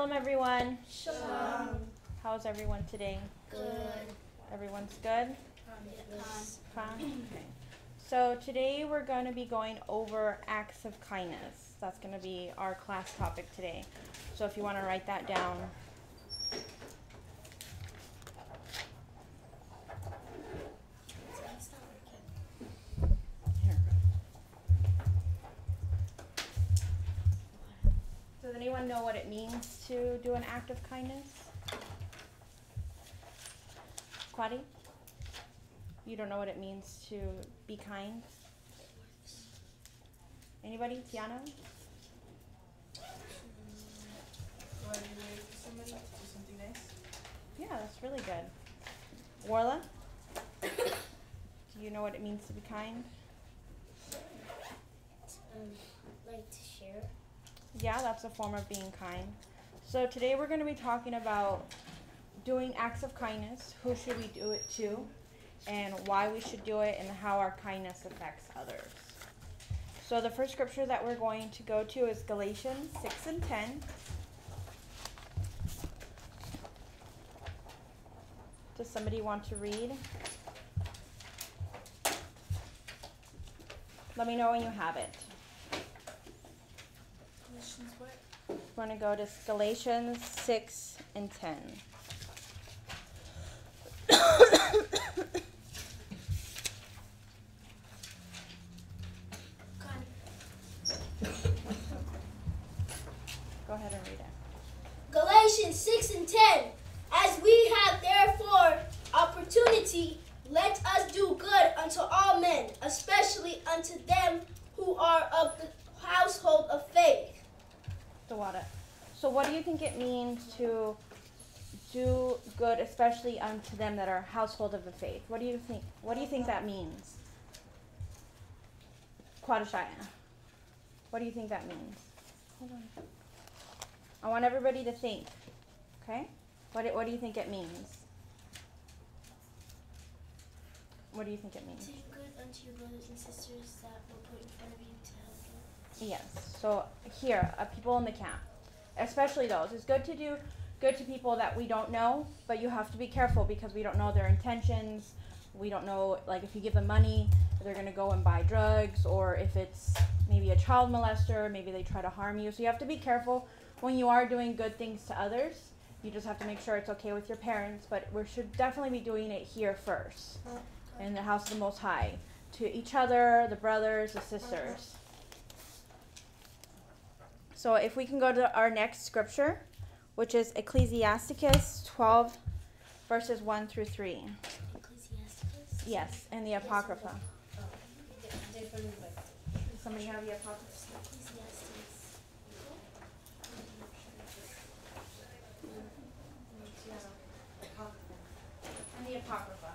Shalom, everyone. Shalom. How's everyone today? Good. Everyone's good? Yes. Fine. Okay. So today we're going to be going over acts of kindness. That's going to be our class topic today. So if you want to write that down. Here. Does anyone know what it means to do an act of kindness? Quadi? You don't know what it means to be kind? Anybody? Tiana? Go out of your way for somebody, do something nice. Yeah, that's really good. Warla? Do you know what it means to be kind? Like to share. Yeah, that's a form of being kind. So today we're going to be talking about doing acts of kindness, who should we do it to, and why we should do it, and how our kindness affects others. So the first scripture that we're going to go to is Galatians 6 and 10. Does somebody want to read? Let me know when you have it. Galatians what? We're going to go to Galatians 6 and 10. Go ahead and read it. Galatians 6 and 10. As we have therefore opportunity, let us do good unto all men, especially unto them who are of the household of faith. Dawada. So what do you think it means to do good, especially unto them that are household of the faith? What do you think that means? Quadashaya. What do you think that means? Hold on. I want everybody to think. Okay? What do you think it means? What do you think it means? Do good unto your brothers and sisters that were put in front of you to help you. Yes. So here, people in the camp, especially those. It's good to do good to people that we don't know, but you have to be careful because we don't know their intentions. We don't know, like, if you give them money, they're going to go and buy drugs, or if it's maybe a child molester, maybe they try to harm you. So you have to be careful when you are doing good things to others. You just have to make sure it's okay with your parents, but we should definitely be doing it here first, in the house of the Most High, to each other, the brothers, the sisters. So if we can go to our next scripture, which is Ecclesiasticus 12, verses 1 through 3. Ecclesiasticus? Yes, and the Apocrypha. Different way. Does somebody have the Apocrypha? Ecclesiasticus. And the Apocrypha.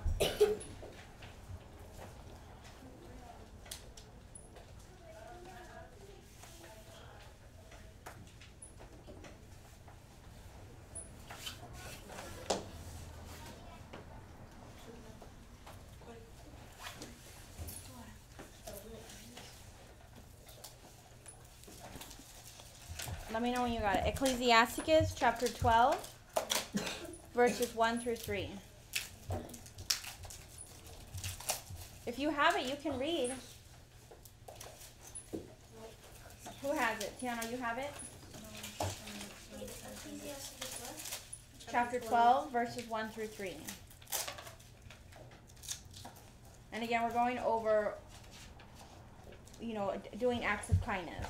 Let me know when you got it. Ecclesiasticus chapter 12, verses 1 through 3. If you have it, you can read. Who has it? Tiana, you have it? Ecclesiasticus what? Chapter 12, verses 1 through 3. And again, we're going over, doing acts of kindness.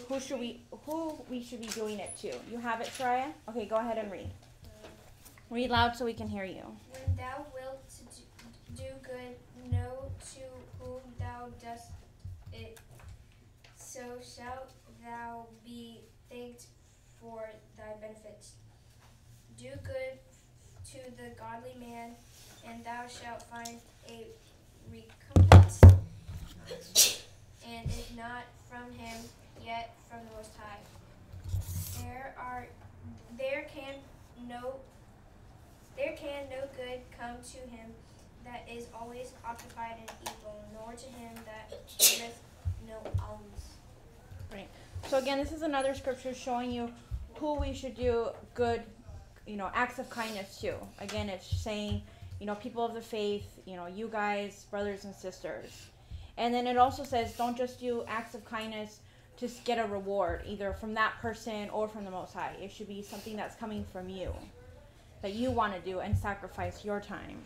Who we should be doing it to. You have it, Soraya? Okay, go ahead and read. Read loud so we can hear you. When thou wilt do good, know to whom thou dost it, so shalt thou be thanked for thy benefits. Do good to the godly man, and thou shalt find a recompense, and if not from him, yet from the Most High. There can no good come to him that is always occupied in evil, nor to him that giveth no alms. Right. So again, this is another scripture showing you who we should do good, acts of kindness to. Again, it's saying, people of the faith, you guys, brothers and sisters. And then it also says, don't just do acts of kindness to get a reward, either from that person or from the Most High. It should be something that's coming from you, that you want to do and sacrifice your time.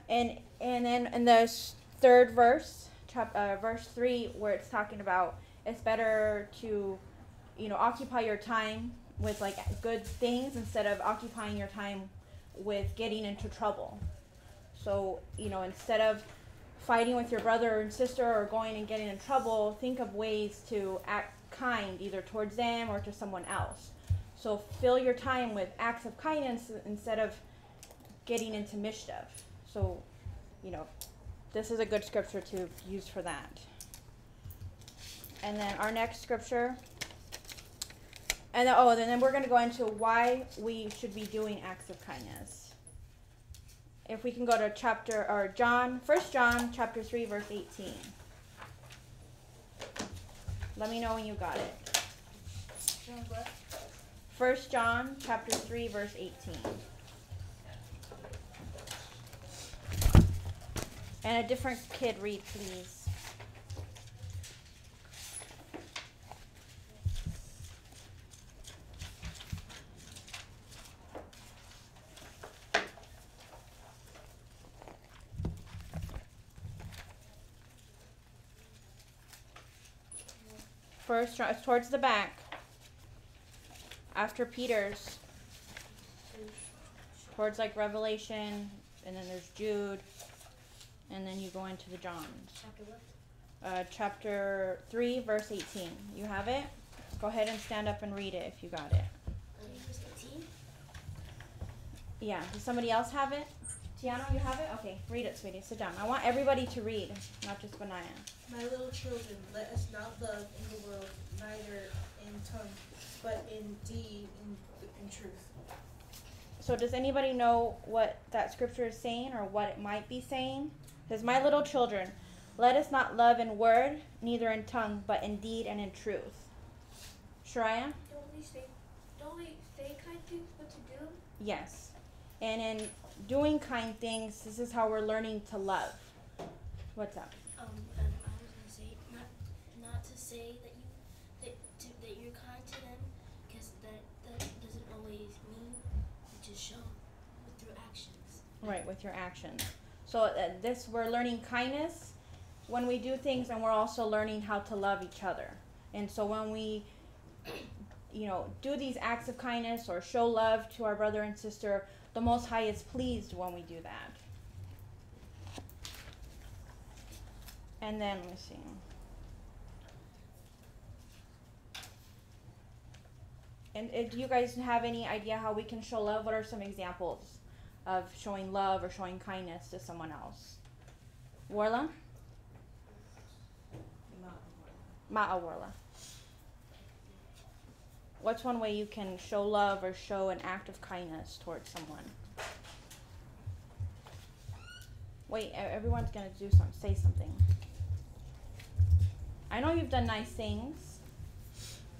And then in the third verse, verse 3, where it's talking about it's better to, occupy your time with like good things instead of occupying your time with getting into trouble. So, instead of fighting with your brother and sister or going and getting in trouble, think of ways to act kind either towards them or to someone else. So fill your time with acts of kindness instead of getting into mischief. So, this is a good scripture to use for that. And then our next scripture, and then we're going to go into why we should be doing acts of kindness. If we can go to 1 John chapter 3, verse 18. Let me know when you got it. John what? 1 John chapter 3, verse 18. And a different kid read, please. First, it's towards the back. After Peter's. Towards like Revelation, and then there's Jude, and then you go into the Johns. Chapter what? Chapter 3, verse 18. You have it? Go ahead and stand up and read it if you got it. Verse 18? Yeah. Does somebody else have it? Tiana, you have it? Okay, read it, sweetie. Sit down. I want everybody to read, not just Benaiah. My little children, let us not love in the world, neither in tongue, but in deed, in truth. So does anybody know what that scripture is saying or what it might be saying? It says, my little children, let us not love in word, neither in tongue, but in deed and in truth. Shariah? Don't we say kind things what to do? Yes. And in doing kind things, this is how we're learning to love. What's up? I was gonna say not to say that you're kind to them, because that doesn't always mean you just show through actions. Right, with your actions. So we're learning kindness when we do things, and we're also learning how to love each other. And so when we, do these acts of kindness or show love to our brother and sister, the Most High is pleased when we do that. And then, let me see. And do you guys have any idea how we can show love? What are some examples of showing love or showing kindness to someone else? Warla? Ma'a Warla. What's one way you can show love or show an act of kindness towards someone? Wait, everyone's gonna do something. Say something. I know you've done nice things.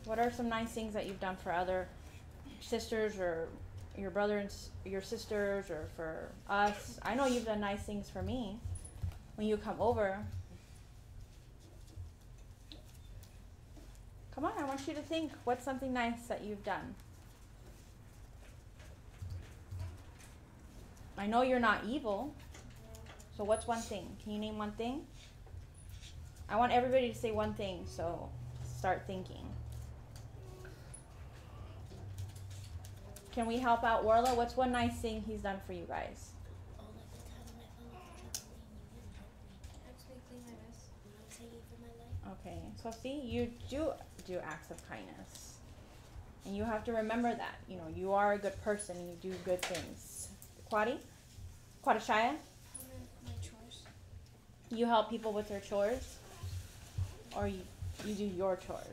What are some nice things that you've done for other sisters or your brother and your sisters or for us? I know you've done nice things for me when you come over. Come on, I want you to think. What's something nice that you've done? I know you're not evil. So what's one thing? Can you name one thing? I want everybody to say one thing, so start thinking. Can we help out Warla? What's one nice thing he's done for you guys? Oh, like the time when I fell off the trampoline, you didn't help me. Actually, clean my mess. When I was hanging for my life. Okay, so see, you do acts of kindness. And you have to remember that. You are a good person and you do good things. Quadishaya? My chores. You help people with their chores? Or you do your chores?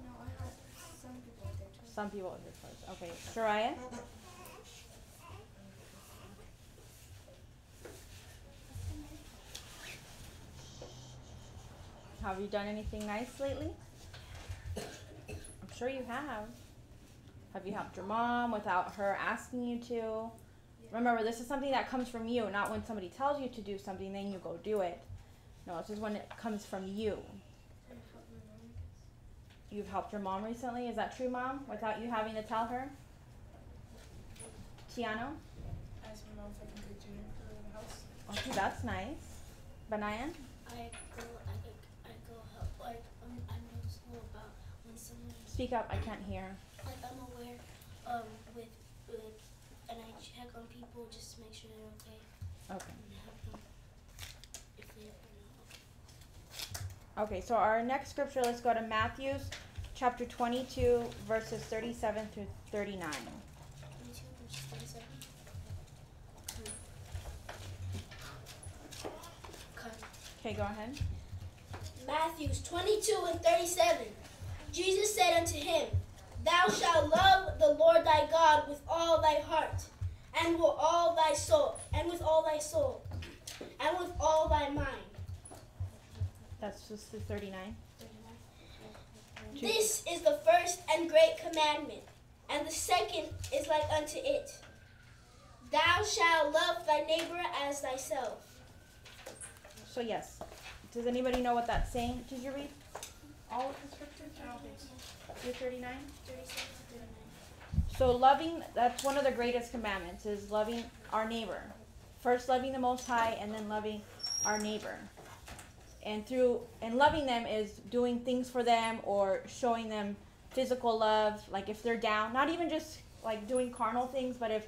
No, I help some people with their chores. Some people with their chores. Okay, Shariah? Have you done anything nice lately? sure you have. Have you helped your mom without her asking you to? Remember, this is something that comes from you, not when somebody tells you to do something, then you go do it. No, this is when it comes from you. You've helped your mom recently? Is that true, Mom? Without you having to tell her? Tiano? Ask my mom if I can cook dinner for the house. Okay, that's nice. Banayan? I go help. Like I know school about when someone. Speak up, I can't hear. Like I'm aware, with, and I check on people just to make sure they're okay. Okay. And help them if they are not okay. Okay, so our next scripture, let's go to Matthew chapter 22, verses 37 through 39. 22 verses 37. Cut. Okay, go ahead. Matthew 22 and 37. Jesus said unto him, Thou shalt love the Lord thy God with all thy heart, and with all thy soul, and with all thy soul, and with all thy mind. That's just the 39. This is the first and great commandment, and the second is like unto it. Thou shalt love thy neighbor as thyself. So yes. Does anybody know what that's saying? Did you read all of the scriptures? I don't think so. Through 39? 37, 39. So loving, that's one of the greatest commandments, is loving our neighbor. First loving the Most High, and then loving our neighbor. And loving them is doing things for them or showing them physical love, like if they're down, not even just like doing carnal things, but if,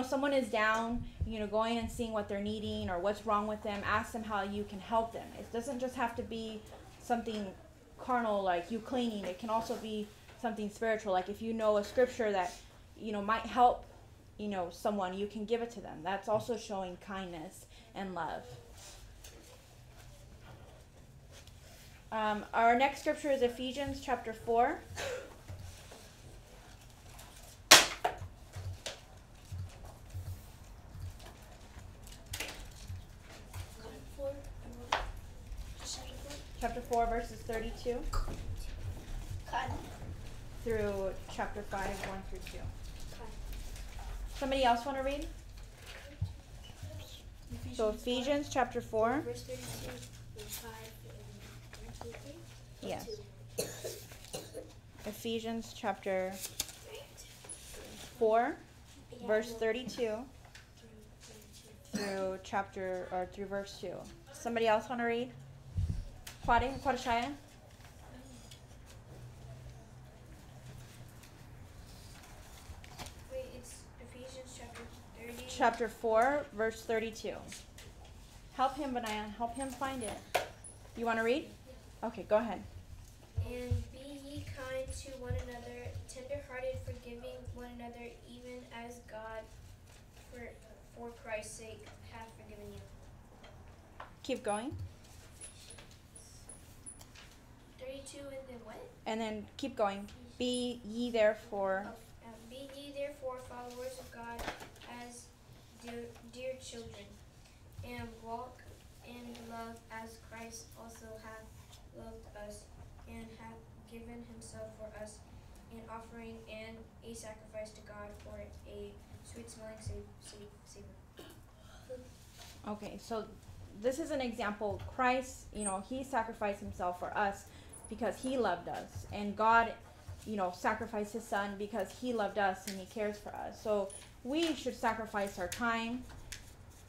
someone is down, going and seeing what they're needing or what's wrong with them, ask them how you can help them. It doesn't just have to be something carnal like you cleaning. It can also be something spiritual, like if you know a scripture that, might help, someone, you can give it to them. That's also showing kindness and love. Our next scripture is Ephesians chapter 4. Chapter 4, verses 32 through chapter 5, 1 through 2. Somebody else want to read? So Ephesians chapter 4. Verse 32, verse 5, and 1, 2, 3. Yes. Ephesians chapter 4, verse 32 through through verse 2. Somebody else want to read? Shaya? Wait, it's Ephesians chapter 30. Chapter 4, verse 32. Help him, Benaiah. Help him find it. You want to read? Okay, go ahead. And be ye kind to one another, tender-hearted, forgiving one another, even as God, for Christ's sake, hath forgiven you. Keep going. 32 and then what? And then keep going. Be ye therefore. Be ye therefore followers of God as dear children, and walk in love as Christ also hath loved us, and hath given himself for us, an offering and a sacrifice to God for a sweet-smelling savor. Okay, so this is an example. Christ, he sacrificed himself for us because he loved us. And God, sacrificed his son because he loved us and he cares for us. So we should sacrifice our time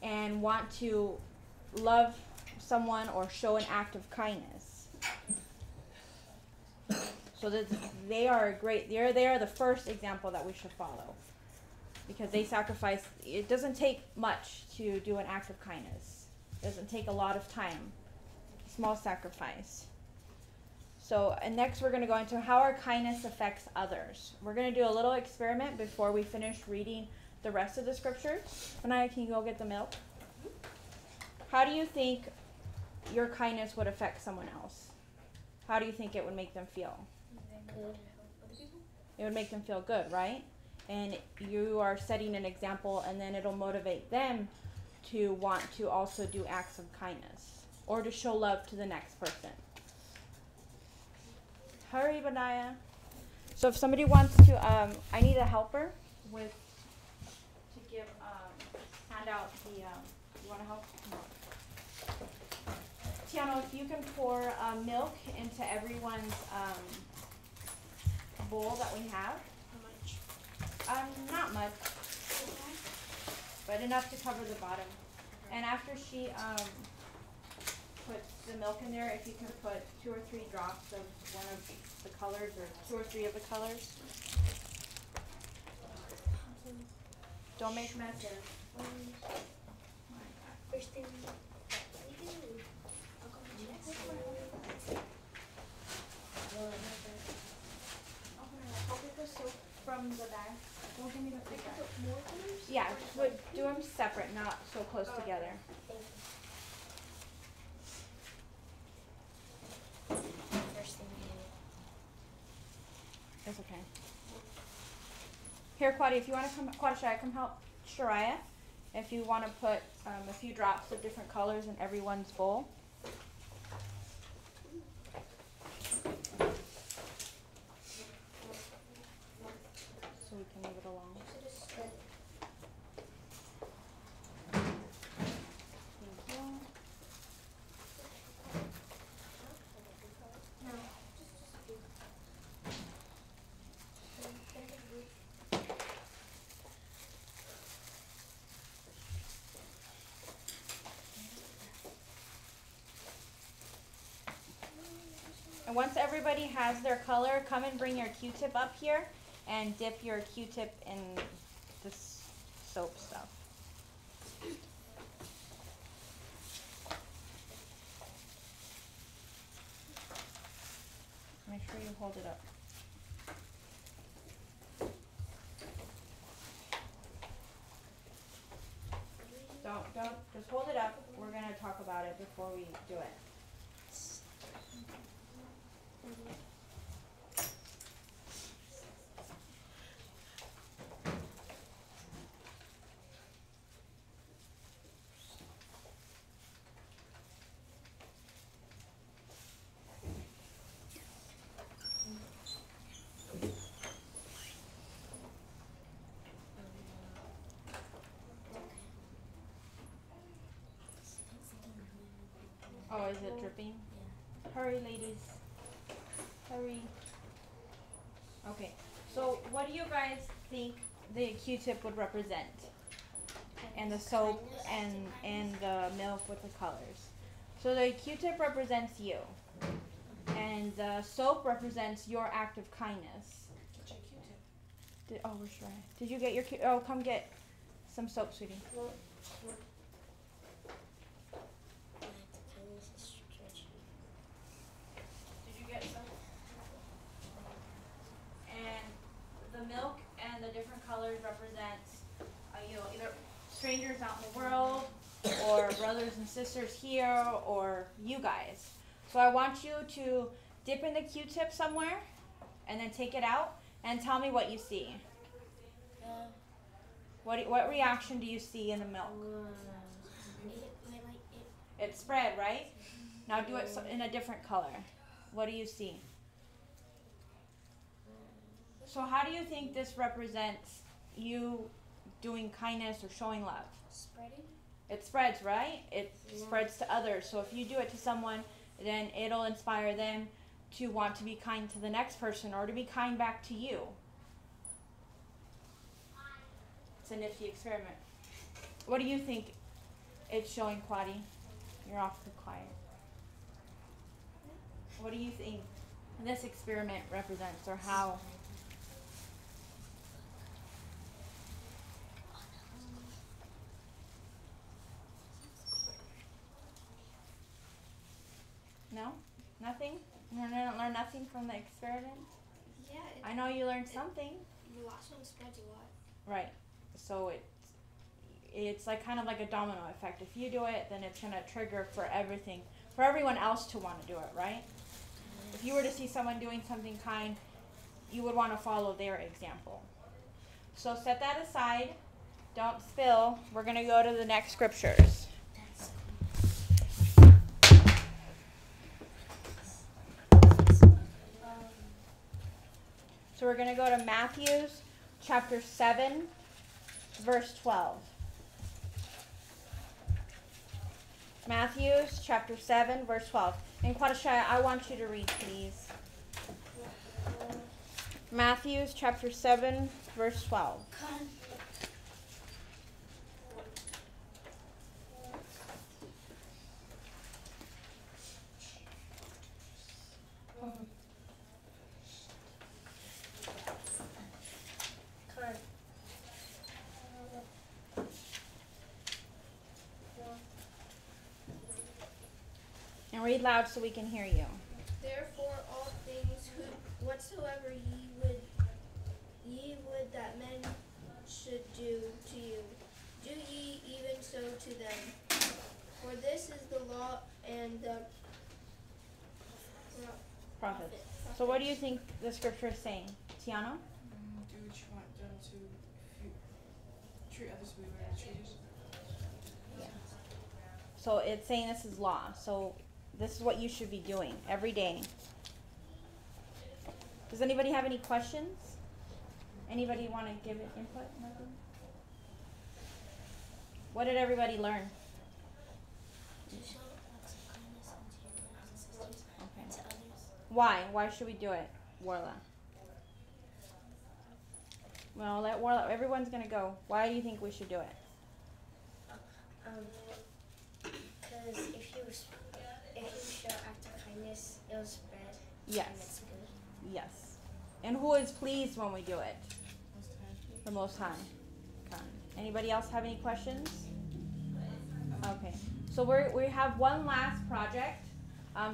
and want to love someone or show an act of kindness. So that they are the first example that we should follow. Because they sacrifice. It doesn't take much to do an act of kindness. It doesn't take a lot of time. Small sacrifice. So, and next we're going to go into how our kindness affects others. We're going to do a little experiment before we finish reading the rest of the scriptures. Benaiah, can you go get the milk? How do you think your kindness would affect someone else? How do you think it would make them feel? Good. It would make them feel good, right? And you are setting an example, and then it'll motivate them to want to also do acts of kindness or to show love to the next person. Hurry, Benaiah. So if somebody wants to, I need a helper with, to give, hand out the, you want to help? No. Tiano, if you can pour milk into everyone's bowl that we have. How much? Not much, but enough to cover the bottom. And after she puts the milk in there, if you can put 2 or 3 drops of one of the colors, or 2 or 3 of the colors. Don't make messes. First thing we do. From the bag. Don't give me the big bag. More colors? Yeah, but do them separate, not so close together. Thank you. First thing we do. That's okay. Here, Claudia, if you want to come, Claudia, come help Shariah. If you want to put a few drops of different colors in everyone's bowl. So we can move it along. Thank you. And once everybody has their color, come and bring your Q-tip up here and dip your Q-tip in this soap stuff. Make sure you hold it up. Don't, just hold it up. We're going to talk about it before we do it. Oh, is it dripping? Yeah. Hurry, ladies. Hurry. Okay, so what do you guys think the Q-tip would represent? And the soap and the milk with the colors. So the Q-tip represents you. And the soap represents your act of kindness. Get your Q-tip. Oh, we're sure. Did you get your Q? Oh, come get some soap, sweetie. Did you get some? And the milk and the different colors represents, either strangers out in the world, or brothers and sisters here, or you guys. So I want you to dip in the Q-tip somewhere, and then take it out, and tell me what you see. What reaction do you see in the milk? It spread, right? Now do it in a different color. What do you see? So how do you think this represents you doing kindness or showing love? Spreading? It spreads, right? It spreads to others. So if you do it to someone, then it'll inspire them to want to be kind to the next person or to be kind back to you. It's a nifty experiment. What do you think it's showing, Claudia? You're awfully quiet. What do you think this experiment represents, or how? No? Nothing? You learn nothing from the experiment? Yeah, I know you learned something. the last one spreads a lot. Right. So it's like kind of like a domino effect. If you do it, then it's going to trigger for everyone else to want to do it, right? If you were to see someone doing something kind, you would want to follow their example. So set that aside. Don't spill. We're going to go to the next scriptures. So we're we're going to go to Matthew chapter 7, verse 12. Matthew chapter 7, verse 12. And Quadashaya, I want you to read, please. Matthew chapter 7, verse 12. And read loud so we can hear you. Therefore all things whatsoever ye would that men should do to you, do ye even so to them. For this is the law and the Prophets. So what do you think the scripture is saying? Tiana? Do what you want them to treat others the way you treat yourself. Yeah. So it's saying this is law. So this is what you should be doing every day. Does anybody have any questions? Anybody want to give it input? Nothing? What did everybody learn? To show acts of kindness unto your brothers and sisters Okay. and to others. Why? Why should we do it, Warla? Well, let Warla. Everyone's gonna go. Why do you think we should do it? Because if you show act of kindness, it'll spread. Yes. And it's good. Yes. And who is pleased when we do it? Most times. The Most High. Okay. Anybody else have any questions? Okay. So we have one last project.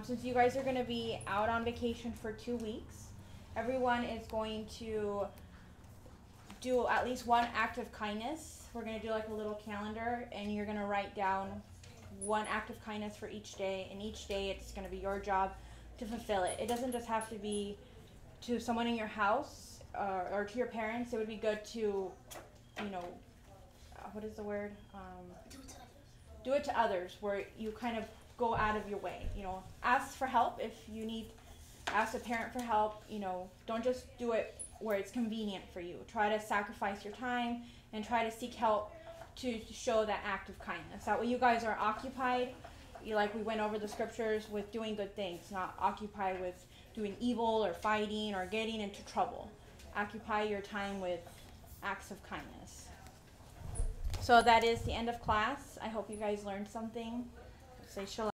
Since you guys are going to be out on vacation for 2 weeks, everyone is going to do at least one act of kindness. We're going to do like a little calendar, and you're going to write down one act of kindness for each day, and each day it's going to be your job to fulfill it. It doesn't just have to be to someone in your house or to your parents. It would be good to, what is the word? Do it to others, where you kind of go out of your way. Ask for help if you need. Ask a parent for help. Don't just do it where it's convenient for you. Try to sacrifice your time and try to seek help to show that act of kindness. That way you guys are occupied, like we went over the scriptures, with doing good things, not occupied with doing evil or fighting or getting into trouble. Occupy your time with acts of kindness. So that is the end of class. I hope you guys learned something. Say shalom.